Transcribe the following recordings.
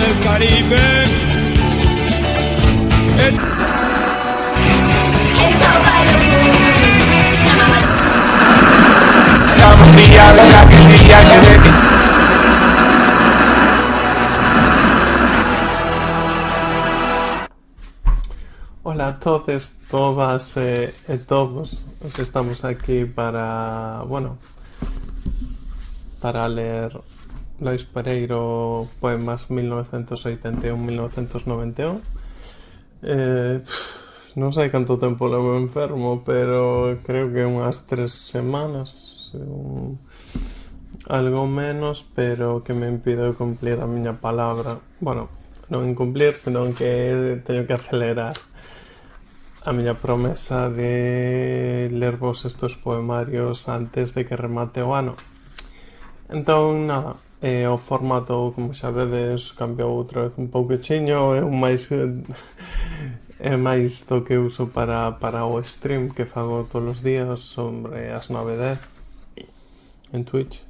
del Caribe. Hola a todos, todas e todos. Os estamos aquí para, para ler Lois Pereiro Poemas 1981-1991. Non sei canto tempo levo enfermo, pero creo que unhas 3 semanas, algo menos, pero que me impide cumplir a miña palabra. Bueno, non incumplir, senón que teño que acelerar a miña promesa de lervos estes poemarios antes de que remate o ano. Entón, nada, o formato, como xa vedes, cambiou outra vez un pouquinho, é un máis é máis do que uso para o stream que fago todos os días sobre as 9:10 en Twitch,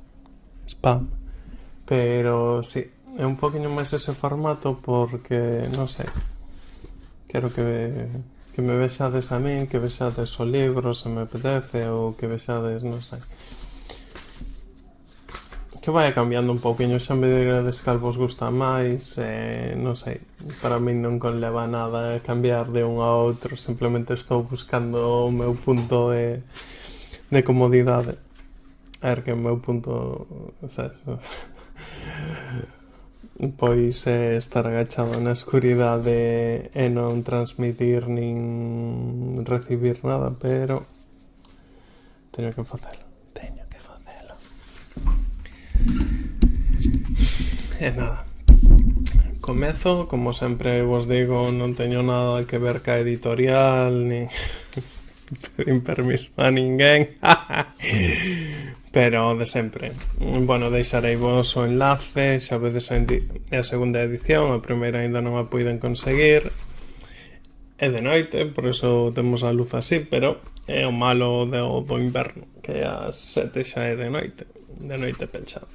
spam. Pero sí, é un poquinho máis ese formato porque, non sei, quero que me vexades a min, que vexades o libro se me apetece, ou que vexades, non sei, que vaya cambiando un pouquinho. Xa me diredes cal vos gusta máis, non sei, para min non conleva nada cambiar de un a outro, simplemente estou buscando o meu punto de comodidade. A ver, que o meu punto, sabes, pois é estar agachado na escuridade e non transmitir nin recibir nada, pero teño que facelo. E nada, comezo, como sempre vos digo, non teño nada que ver ca editorial, ni pedín permiso a ninguén. Pero de sempre. Bueno, deixarei vos o enlace, xa vedes a segunda edición, a primeira ainda non a puiden conseguir. É de noite, por eso temos a luz así, pero é o malo do inverno, que as 7 xa é de noite pechado.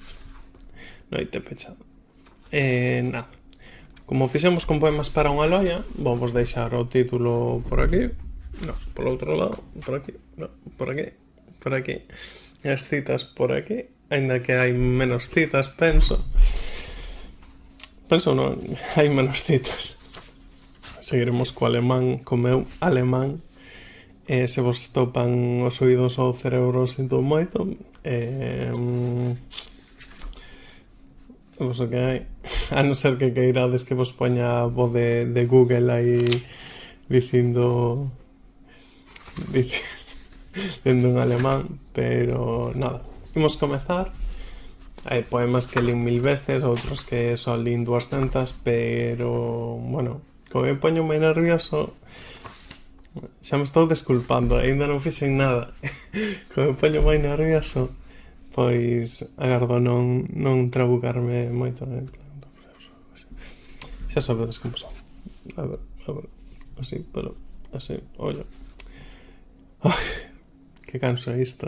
Nada, como fixemos con poemas para unha loia, vamos deixar o título por aquí, no, por outro lado, por aquí, no, por aquí, e as citas por aquí, aínda que hai menos citas, penso non, hai menos citas. Seguiremos co alemán, co meu alemán. Se vos topan os oídos ou o cerebro, sinto moito. Vos o que hai, a non ser que queirades que vos poña a voz de Google aí dicindo en alemán, pero nada, imos comezar. Hai poemas que lín 1000 veces, outros que só lín 200, pero, bueno, como me poño moi nervioso, xa me estou desculpando, ainda non fixen nada. Como me poño moi nervioso, pois agardo non trabucarme moito. Xa sabedes como son. A ver, así, pero así, ollo. Ai, que canso isto,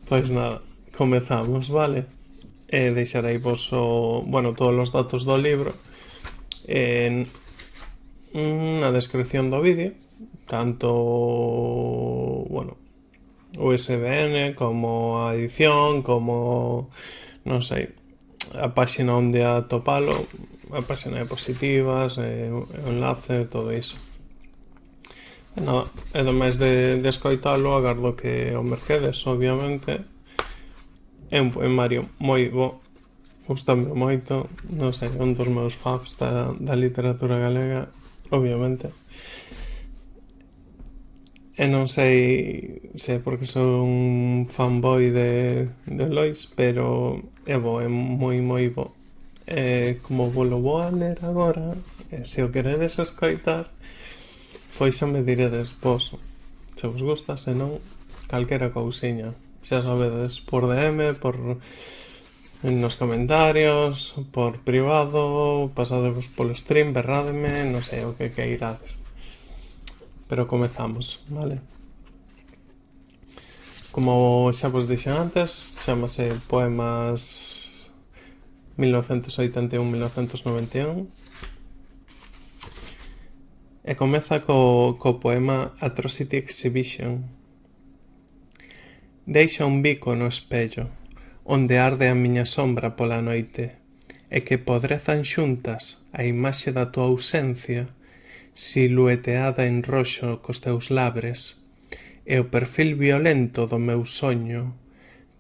Pois nada, comezamos, vale? Deixarei vos todos os datos do libro na descripción do vídeo, tanto, o ISBN, como a edición, como, non sei, a páxina onde atopalo, a páxina de Positivas, o enlace, todo iso. E nada, e ademais de escoitalo, agardo que o mercedes, obviamente. É un poemario moi bo, gustame moito, non sei, un dos meus faves da literatura galega, obviamente. E non sei se porque son un fanboy de Lois, pero é bo, é moi bo. Como vou a ler agora, se o queredes escoitar, pois xa me diredes vos se vos gusta, se non, calquera cousiña. Xa sabedes, por DM, nos comentarios, por privado, pasadevos polo stream, berrádeme, non sei o que queirades. Pero comezamos, vale? Como xa vos dixen antes, chamase Poemas 1981-1991, e comeza co poema Atrocity Exhibition. Deixa un bico no espello, onde arde a miña sombra pola noite, e que podrezan xuntas a imaxe da tua ausencia, silueteada en roxo cos teus labres, e o perfil violento do meu soño,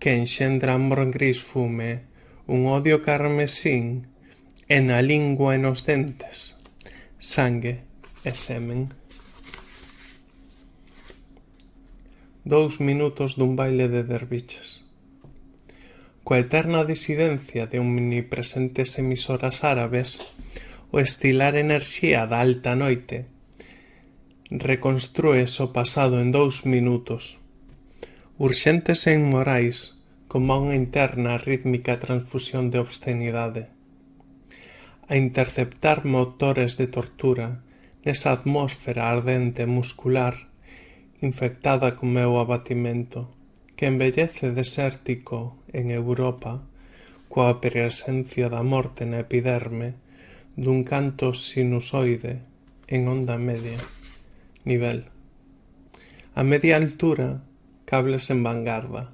que enxendra amor gris fume, un odio carmesín, e na lingua e nos dentes, sangue e semen. 2 minutos dun baile de derviches. Coa eterna disidencia de omnipresentes emisoras árabes, o estilar enerxía da alta noite, reconstrúes o pasado en 2 minutos, urxentes e inmorais, como unha interna rítmica transfusión de obscenidade, a interceptar motores de tortura nesa atmósfera ardente muscular infectada co meu abatimento, que embellece desértico en Europa coa presencia da morte na epiderme dun canto sinusoide en onda media, nivel. A media altura, cables en vanguarda,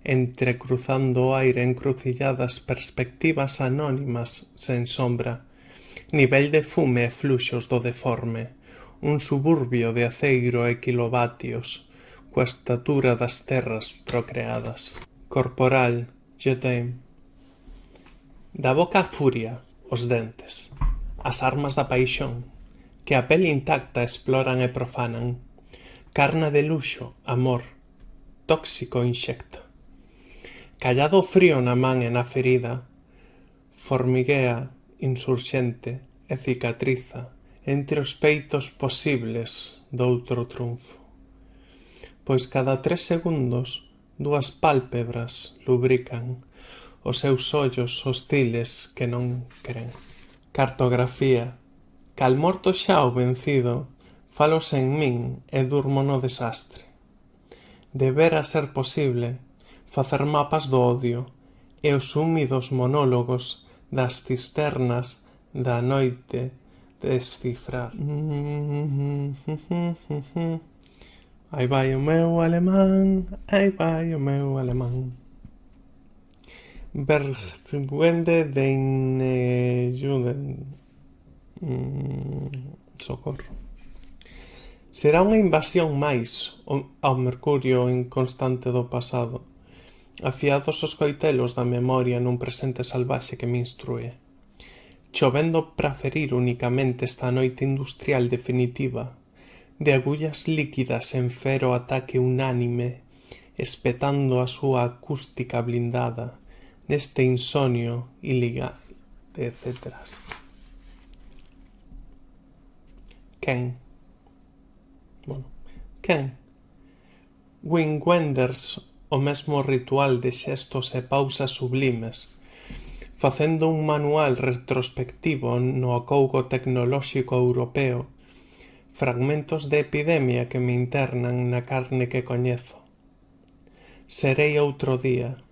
entrecruzando o aire encrucilladas perspectivas anónimas sen sombra, nivel de fume e fluxos do deforme, un suburbio de aceiro e kilovatios, coa estatura das terras procreadas. Corporal, je t'aime. Da boca a furia, os dentes, as armas da paixón, que a pele intacta exploran e profanan, carne de luxo, amor, tóxico inxecta. Callado frío na man e na ferida, formiguea, insurxente e cicatriza entre os peitos posibles doutro triunfo. Pois cada 3 segundos 2 pálpebras lubrican os seus ollos hostiles que non cren. Cartografía. Cal morto xa o vencido, falo sen min e durmo no desastre. Debera ser posible facer mapas do odio e os húmidos monólogos das cisternas da noite descifrar. Aí vai o meu alemán, aí vai o meu alemán. Bergwende den Juden. Socorro. Será unha invasión máis ao mercurio inconstante do pasado, afiados os coitelos da memoria nun presente salvaxe que me instrúe, chovendo pra ferir únicamente esta noite industrial definitiva, de agullas líquidas en fero ataque unánime, espetando a súa acústica blindada neste insonio ilegal, etc. Quen? Quen? Wim Wenders, o mesmo ritual de xestos e pausas sublimes, facendo un manual retrospectivo no acougo tecnolóxico europeo, fragmentos de epidemia que me internan na carne que coñezo. Serei outro día.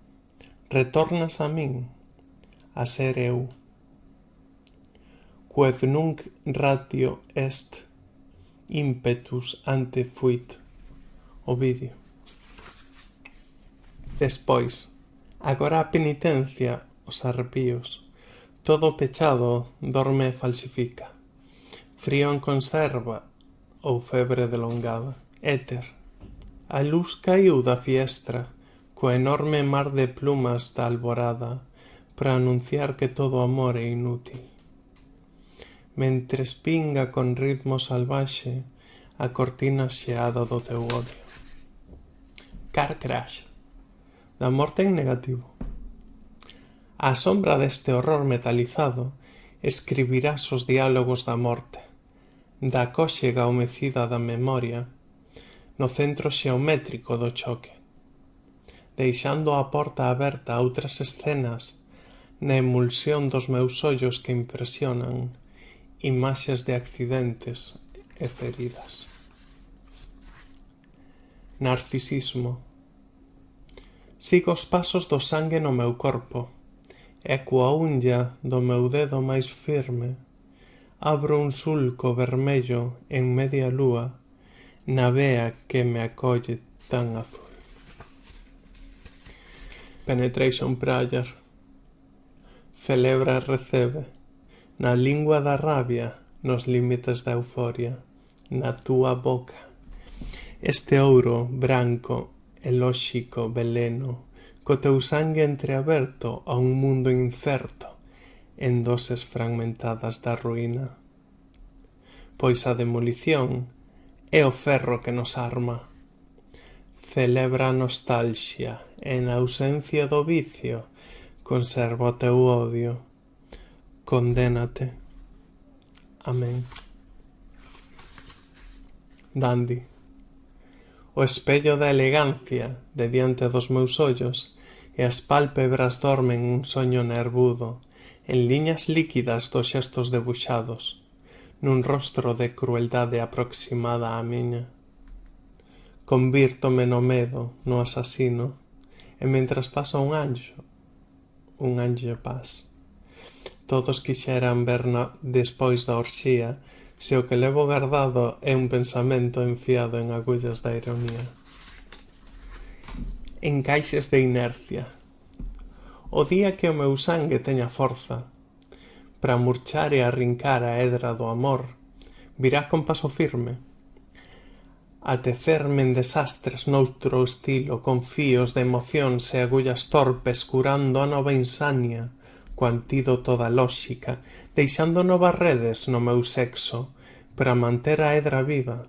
Retornas a min, a ser eu. Quod nunc ratio est, impetus ante fuit. Ovidio. Despois, agora a penitencia, os arrepíos, todo pechado dorme e falsifica. Frío en conserva ou febre delongada. Éter. A luz caiu da fiestra, coa enorme mar de plumas da alborada, para anunciar que todo amor é inútil. Mentres pinga con ritmo salvaxe a cortina xeada do teu odio. Car crash. Da morte en negativo. Á sombra deste horror metalizado, escribirás os diálogos da morte, da cóxega humecida da memoria, no centro xeométrico do choque, deixando a porta aberta a outras escenas na emulsión dos meus ollos que impresionan imaxes de accidentes e feridas. Narcisismo. Sigo os pasos do sangue no meu corpo e coa unha do meu dedo máis firme abro un sulco vermello en media lúa na vea que me acolle tan azul. Penetration Prayer. Celebra e recebe na lingua da rabia, nos límites da euforia, na túa boca. Este ouro branco e lóxico veleno, co teu sangue entreaberto a un mundo incerto, en doses fragmentadas da ruína. Pois a demolición é o ferro que nos arma. Celebra a nostalxia e na ausencia do vicio conserva o teu odio. Condénate. Amén. Dandy. O espello da elegancia de diante dos meus ollos e as pálpebras dormen un soño nervudo en liñas líquidas dos xestos debuxados nun rostro de crueldade aproximada á miña. Convírtome no medo, no asasino, e mentras pasa un anxo paz. Todos quixeran verna despois da orxía se o que levo guardado é un pensamento enfiado en agullas da ironía. Encaixes de inercia. O día que o meu sangue teña forza para murchar e arrincar a hedra do amor, virá con paso firme, a tecerme en desastres noutro estilo, con fíos de emocións e agullas torpes, curando a nova insania, co antídoto da lóxica, deixando novas redes no meu sexo, para manter a hedra viva,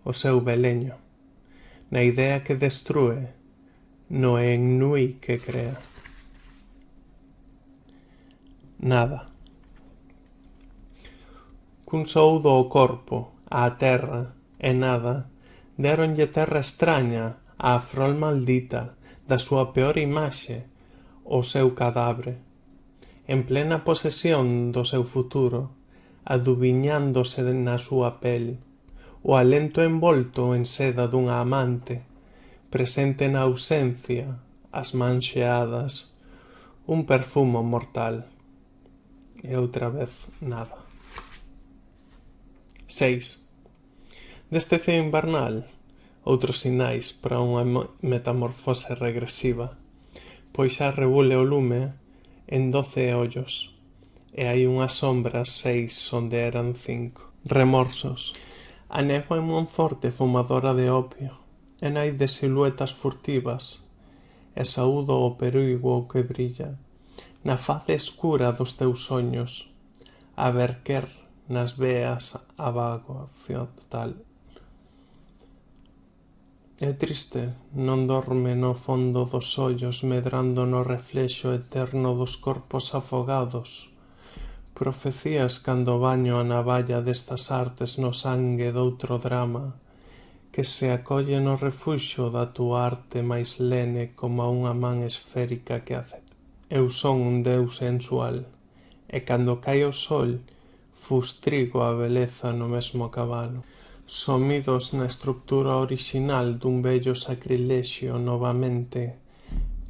o seu veleño, na idea que destrúe, no ennui que crea. Nada. Cun soudo ao corpo, á terra, e nada, deronlle terra extraña á frol maldita da súa peor imaxe, o seu cadábre, en plena posesión do seu futuro, adubiñándose na súa pel, o alento envolto en seda dunha amante, presente na ausencia, as mans xeadas, un perfumo mortal, e outra vez nada. 6. Deste ceo invernal, outros sinais para unha metamorfose regresiva, pois xa rebule o lume en 12 ollos, e hai unhas sombras 6 onde eran 5. Remorsos. A néboa en Monforte fumadora de opio, e nai de siluetas furtivas, e saúdo o perigo que brilla na face escura dos teus soños, a verquer nas veas a vago tal. É triste, non dorme no fondo dos ollos, medrando no reflexo eterno dos corpos afogados. Profecías cando baño a navalla destas artes no sangue doutro drama, que se acolle no refuxo da túa arte máis lene como unha man esférica que acepta. Eu son un deus sensual, e cando cae o sol, fustrigo a beleza no mesmo cabalo. Somidos na estructura orixinal dun vello sacrilexio novamente,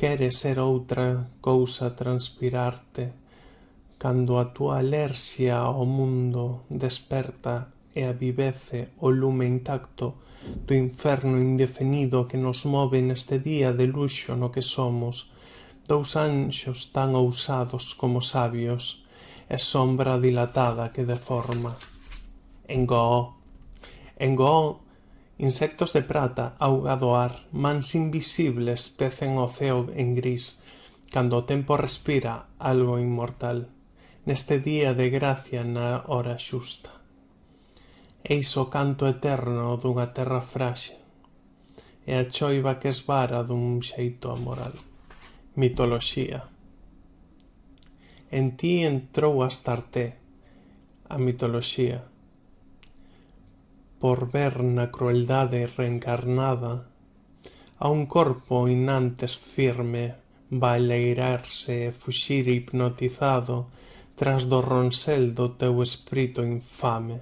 quere ser outra cousa transpirarte, cando a túa alerxia ao mundo desperta e avivece o lume intacto do inferno indefinido que nos move neste día de luxo no que somos, dous anxos tan ousados como sabios, e sombra dilatada que deforma. Engoo, insectos de prata, auga do ar, mans invisibles tecen o ceo en gris, cando o tempo respira algo inmortal, neste día de gracia na hora xusta. Eis o canto eterno dunha terra fráxil, e a choiva que esvara dun xeito amoral. Mitoloxía. En ti entrou Astarte, a mitoloxía, por ver na crueldade reencarnada a un corpo inantes firme baleirarse e fuxir hipnotizado tras do ronsel do teu espírito infame.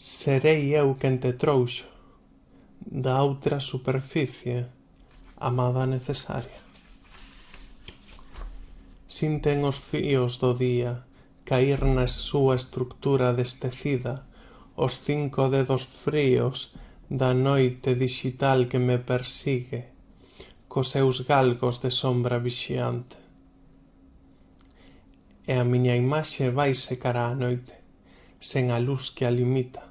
Serei eu quen te trouxo da outra superficie, amada necesaria. Sinten os fíos do día cair na súa estructura destecida, os 5 dedos fríos da noite digital que me persigue, cos seus galgos de sombra vixiante. E a miña imaxe vaise cara á noite, sen a luz que a limita,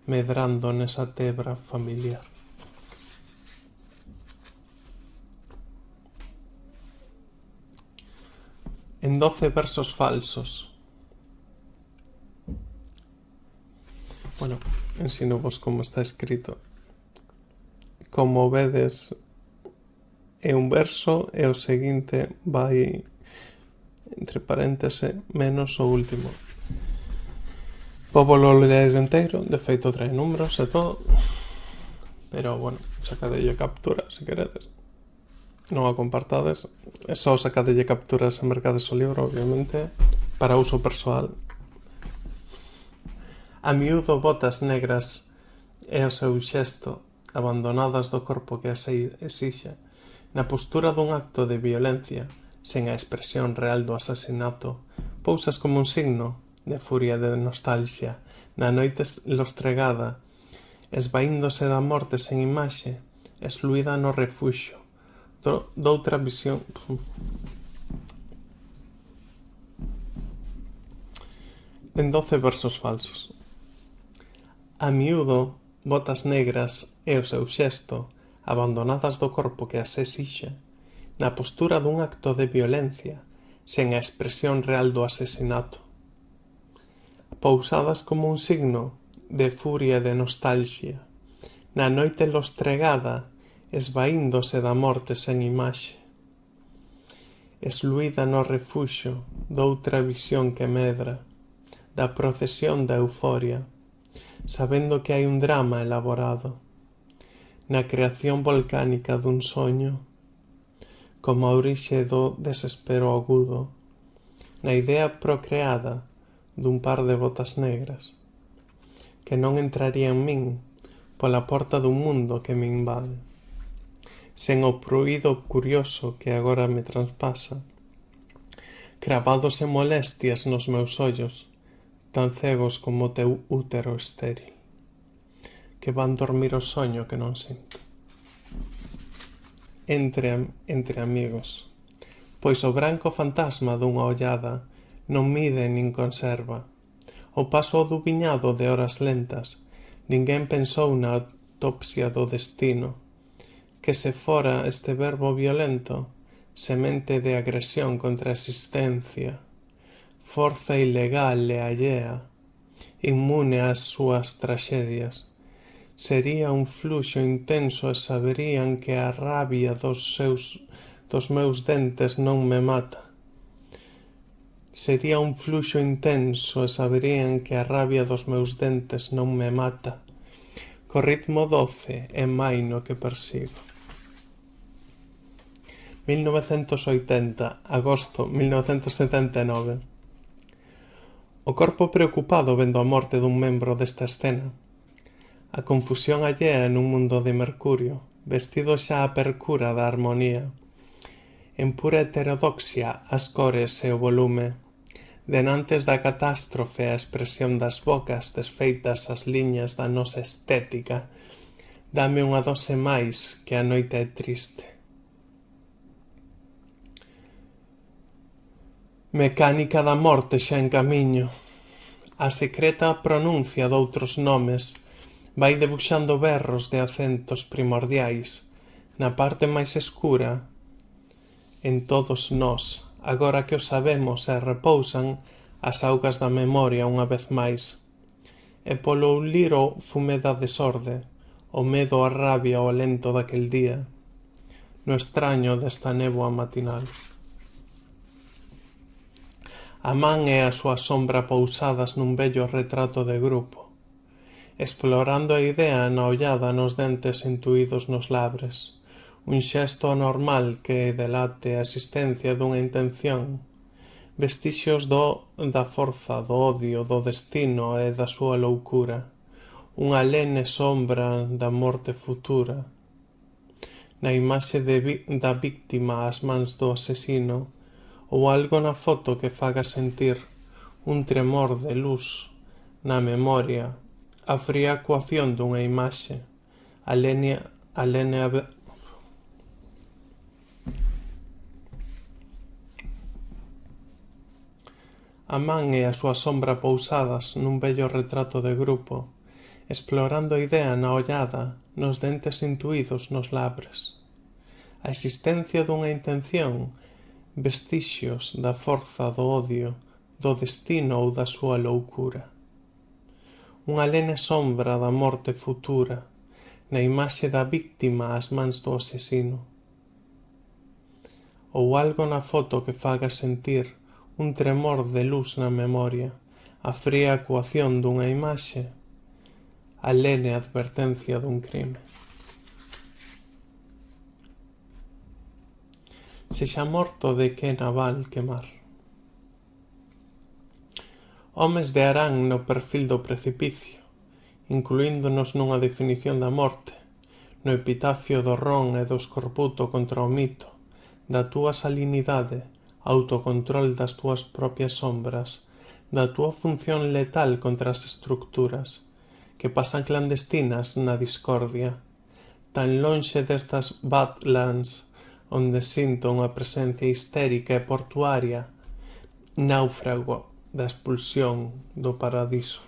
medrando nesa tebra familiar. En 12 versos falsos. Bueno, ensino-vos como está escrito. Como vedes, é un verso e o seguinte vai entre paréntese menos o último. Pódolo ler inteiro, de feito trae números e todo, pero bueno, sacadelle captura se queredes. Non a compartades, é só sacadelle capturas e mercades o libro, obviamente, para uso persoal. A miúdo botas negras é o seu xesto, abandonadas do corpo que as exixe, na postura dun acto de violencia, sen a expresión real do asasinato, pousas como un signo de furia de nostalgia, na noite lostregada, esvaíndose da morte sen imaxe, excluída no refuxio, doutra visión. En 12 versos falsos. A miúdo, botas negras e o seu xesto, abandonadas do corpo que as exixe, na postura dun acto de violencia, sen a expresión real do asesinato, pousadas como un signo de furia e de nostalgia, na noite lostregada, esvaíndose da morte sen imaxe, excluída no refuxo doutra visión que medra, da procesión da euforia, sabendo que hai un drama elaborado, na creación volcánica dun soño, como a orixe do desespero agudo, na idea procreada dun par de botas negras, que non entraría en min pola porta dun mundo que me invade, sen o pruído curioso que agora me transpasa, cravados e molestias nos meus ollos, tan cegos como o teu útero estéril, que van dormir o soño que non sinto. Entre amigos, pois o branco fantasma dunha ollada non mide nin conserva, o paso adubiñado de horas lentas, ninguén pensou na autopsia do destino, que se fora este verbo violento, semente de agresión contra a existencia, forza ilegal e allea, inmune ás súas traxedias, sería un fluxo intenso e saberían que a rabia dos meus dentes non me mata. Sería un fluxo intenso e saberían que a rabia dos meus dentes non me mata, co ritmo doce e maino que persigo. 1980, agosto 1979. O corpo preocupado vendo a morte dun membro desta escena. A confusión allea nun mundo de mercurio, vestido xa a percura da armonía. En pura heterodoxia as cores e o volume. Denantes da catástrofe a expresión das bocas desfeitas as liñas da nosa estética. Dame unha dose máis que a noite é triste. Mecánica da morte xa en camiño. A secreta pronuncia doutros nomes vai debuxando berros de acentos primordiais na parte máis escura en todos nós, agora que o sabemos e repousan as augas da memoria unha vez máis. E polo liro fume da desorde, o medo, a rabia, o alento daquel día, no extraño desta néboa matinal. A man e a súa sombra pousadas nun vello retrato de grupo, explorando a idea na ollada nos dentes intuídos nos labres, un xesto anormal que delate a existencia dunha intención, vestixios da forza, do odio, do destino e da súa loucura, unha lene sombra da morte futura. Na imaxe da víctima ás mans do asesino, ou algo na foto que faga sentir un tremor de luz na memoria, a fría coacción dunha imaxe, a lenia a man e a súa sombra pousadas nun vello retrato de grupo, explorando a idea na ollada, nos dentes intuídos nos labres. A existencia dunha intención, vestixios da forza do odio, do destino ou da súa loucura. Unha lene sombra da morte futura, na imaxe da víctima ás mans do asesino. Ou algo na foto que faga sentir un tremor de luz na memoria, a fría coacción dunha imaxe, a lene advertencia dun crime. Sexa morto de que naval quemar. Homes de Arán no perfil do precipicio, incluíndonos nunha definición da morte, no epitafio do ron e do escorbuto contra o mito, da túa salinidade, autocontrol das túas propias sombras, da túa función letal contra as estructuras, que pasan clandestinas na discordia, tan lonxe destas badlands, onde sinto unha presencia histérica e portuaria, náufrago da expulsión do paradiso.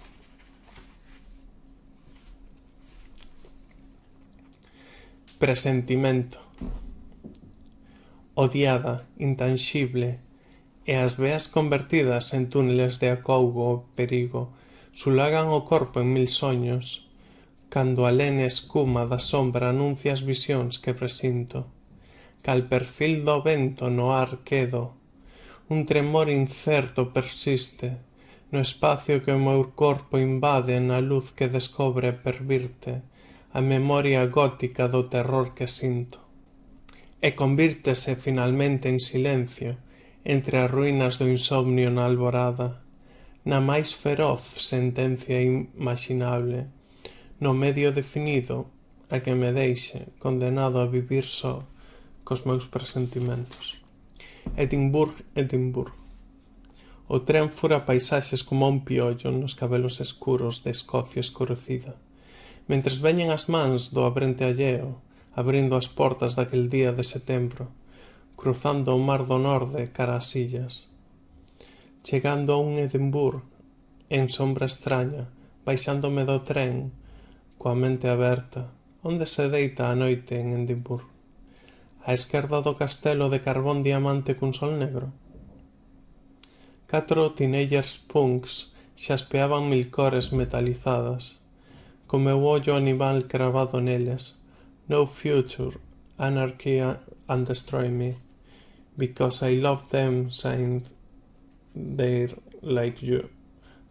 Presentimento. Odiada, intanxible, e as veas convertidas en túneles de acougo ou perigo, sulagan o corpo en mil soños, cando a lene escuma da sombra anuncia as visións que presinto. Cal perfil do vento no ar quedo, un tremor incerto persiste, no espacio que o meu corpo invade na luz que descobre e pervirte, a memoria gótica do terror que sinto. E convírtese finalmente en silencio, entre as ruínas do insomnio na alborada, na máis feroz sentencia imaginable, no medio definido a que me deixe, condenado a vivir só, cos meus presentimentos. Edimburgo. O tren fura paisaxes como un piollo nos cabelos escuros de Escocia escurecida, mentres veñen as mans do abrente alleo, abrindo as portas daquel día de setembro, cruzando o mar do norte cara ás illas. Chegando a un Edimburgo, en sombra extraña, baixándome do tren, coa mente aberta, onde se deita a noite en Edimburgo. A esquerda do castelo de carbón diamante cun sol negro. 4 teenagers punks xaspeaban mil cores metalizadas, co meu ollo animal cravado neles. No future, anarchy and destroy me, because I love them saying they're like you.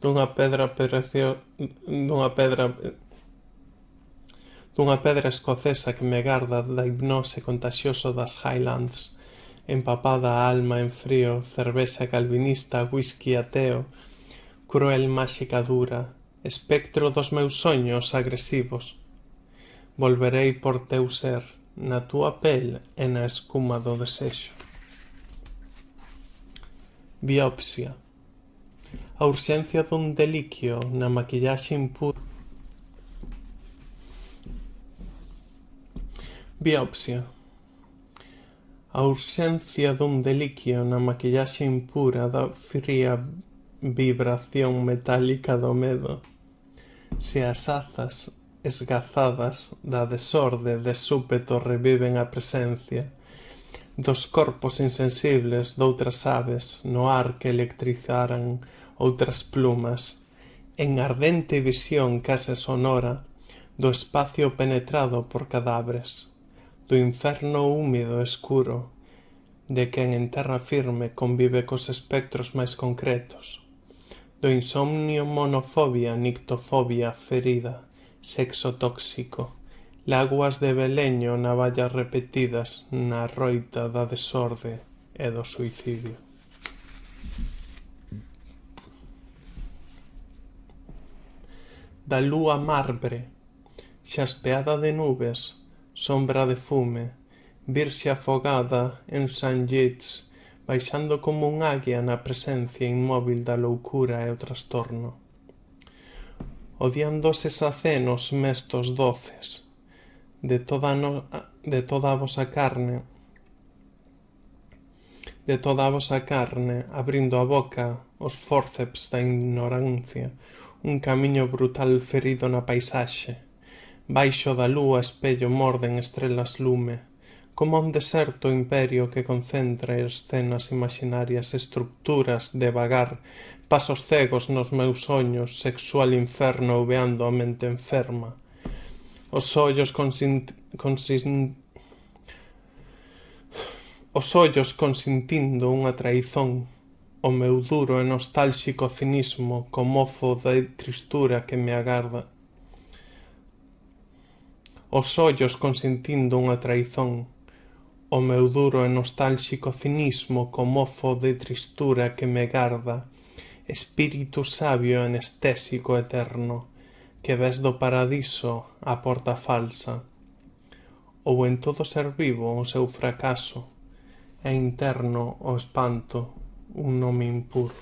Dunha pedra escocesa que me garda da hipnose contagioso das Highlands, empapada a alma en frío, cervexa calvinista, whisky ateo, cruel máxica dura, espectro dos meus soños agresivos. Volverei por teu ser, na túa pel e na escuma do desexo. Biopsia. A urxencia dun deliquio na maquillaxe impura. Biopsia. A urxencia dun deliquio na maquillaxe impura da fría vibración metálica do medo. Se as azas esgazadas da desorde de súpeto reviven a presencia dos corpos insensibles doutras aves no ar que electrizaran outras plumas, en ardente visión case sonora do espacio penetrado por cadáveres, do inferno húmido escuro, de quen en terra firme convive cos espectros máis concretos, do insomnio monofobia, nictofobia ferida, sexo tóxico, láguas de beleño navallas repetidas na roita da desorde e do suicidio. Da lúa marbre, xaspeada de nubes, sombra de fume, virxe afogada en St. Yeats, baixando como un águia na presencia inmóvil da loucura e o trastorno. Odiando eses acenos mestos doces de toda a vosa carne, abrindo a boca os fórceps da ignorancia, un camiño brutal ferido na paisaxe. Baixo da lúa espello morden estrelas lume, como un deserto imperio que concentra escenas imaginarias, estructuras de vagar, pasos cegos nos meus soños, sexual inferno ouveando a mente enferma. Os ollos consintindo unha traizón, o meu duro e nostálxico cinismo co mofo da tristura que me agarda. Os ollos consintindo unha traizón, o meu duro e nostálxico cinismo co mofo de tristura que me garda, espírito sabio e anestésico eterno, que ves do paradiso a porta falsa, ou en todo ser vivo o seu fracaso, e interno o espanto, un nome impuro.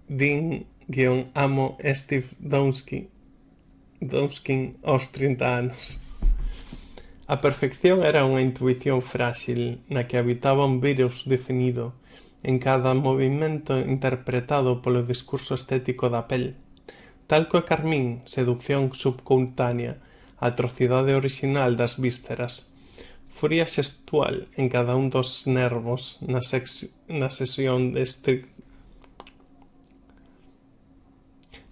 Din-amo Steve Donskin aos 30 anos. A perfección era unha intuición frágil na que habitaba un virus definido en cada movimento interpretado polo discurso estético da pel. Talco e carmín, seducción subcutánea, atrocidade original das vísceras, furia xestual en cada un dos nervos na sesión de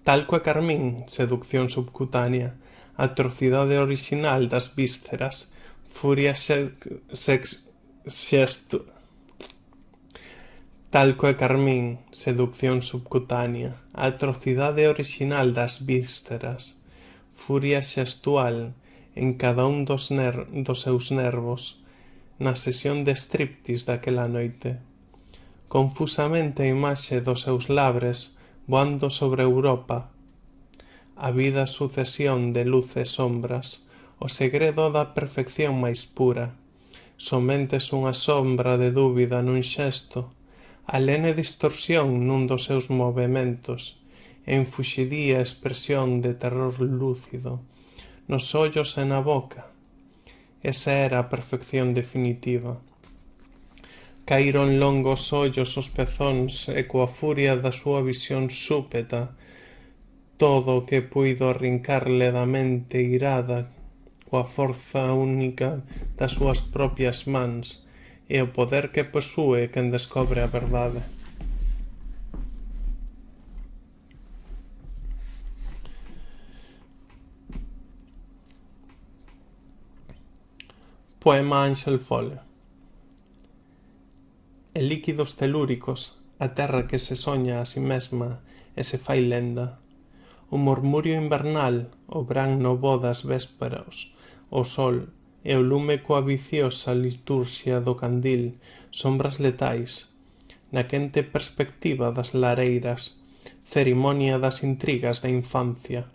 Talco e carmín, seducción subcutánea, atrocidade original das vísceras, furia Talco e carmín, seducción subcutánea, atrocidade original das vísceras, furia xestual en cada un dos seus nervos, na sesión de striptease daquela noite. Confusamente a imaxe dos seus labres voando sobre Europa, a vida sucesión de luz e sombras, o segredo da perfección máis pura, somentes unha sombra de dúbida nun xesto, a lene distorsión nun dos seus movementos, en fuxidía expresión de terror lúcido, nos ollos e na boca. Esa era a perfección definitiva. Caíron longos ollos os pezóns e coa furia da súa visión súpeta, todo o que puido arrincar ledamente irada, coa forza única das súas propias mans, e o poder que posúe quen descobre a verdade. Poema Ángel Fole. En líquidos telúricos, a terra que se soña a si mesma e se fai lenda. O murmurio invernal, o bran no bo das vésperas, o sol e o lume coa viciosa liturxia do candil, sombras letais, na quente perspectiva das lareiras, cerimonia das intrigas da infancia,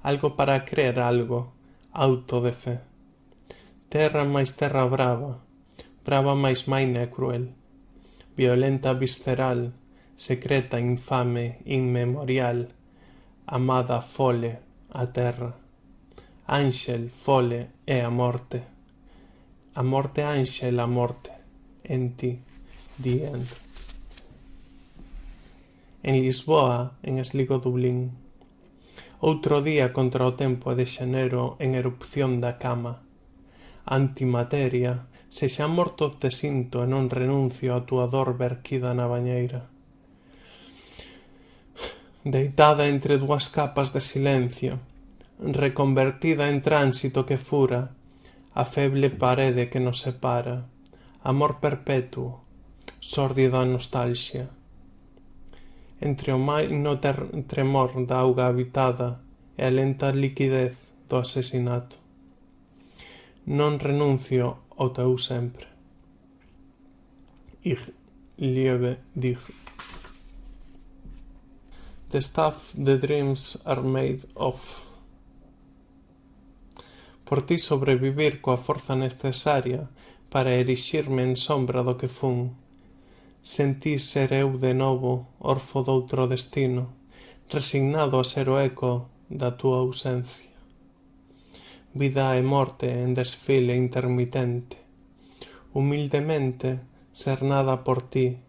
algo para crer algo, auto de fe. Terra máis terra brava, brava máis maina e cruel, violenta visceral, secreta, infame, inmemorial, amada Fole, a terra. Ángel, Fole e a morte. A morte, Ángel, a morte. En ti, the end. En Lisboa, en Esligo Dublín. Outro día contra o tempo de xaneiro en erupción da cama. Antimateria, se xa morto te sinto e non renuncio a tua dor verquida na bañeira. Deitada entre dúas capas de silencio, reconvertida en tránsito que fura, a feble parede que nos separa, amor perpetuo, sórdida nostalxia. Entre o maino tremor da auga habitada e a lenta liquidez do asesinato. Non renuncio ao teu sempre. Ich liebe dich. The stuff the dreams are made of. por ti sobrevivir coa forza necesaria para erixirme en sombra do que fun. Sentí ser eu de novo, orfo doutro destino, resignado a ser o eco da túa ausencia. Vida e morte en desfile intermitente. Humildemente, ser nada por ti,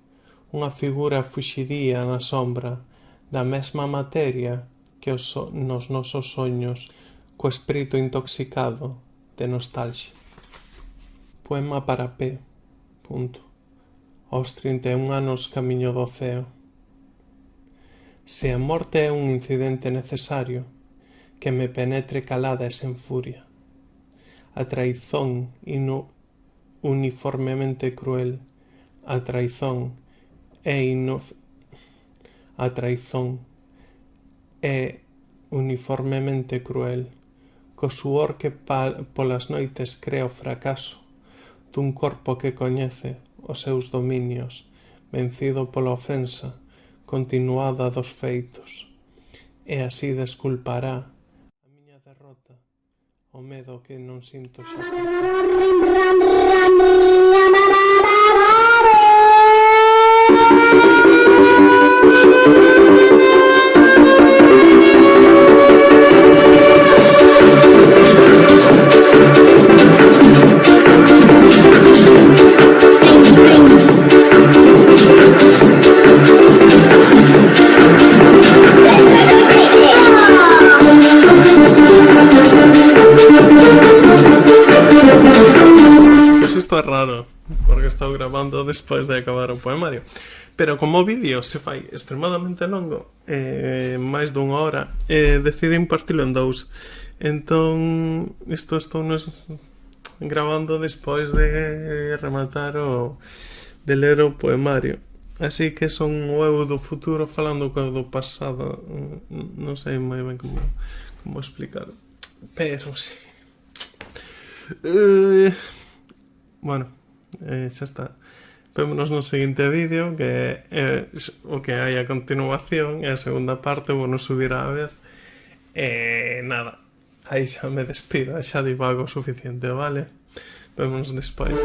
unha figura fuxidía na sombra da mesma materia que nos nosos soños, co espírito intoxicado de nostalgia. Poema para P. Aos 31 anos camiño do ceo. Se a morte é un incidente necesario, que me penetre calada e sen furia. A traizón uniformemente cruel, a traizón é uniformemente cruel, co suor que polas noites crea o fracaso dun corpo que coñece os seus dominios, vencido pola ofensa continuada dos feitos, e así desculpará a miña derrota, o medo que non sinto xa. Isto é raro, porque estou grabando despois de acabar o poemario. Pero como o vídeo se fai extremadamente longo, máis dunha hora, decidi partilo en dous. Entón, isto estou grabando despois de rematar de ler o poemario. Así que son o eu do futuro falando co do pasado. Non sei moi ben como explicar. Pero sí. Bueno, xa está. Vémonos no seguinte vídeo, que é o que hai a continuación, e a segunda parte vou non subir á vez. Nada, aí xa me despido, xa divago o suficiente, vale? Vémonos despois.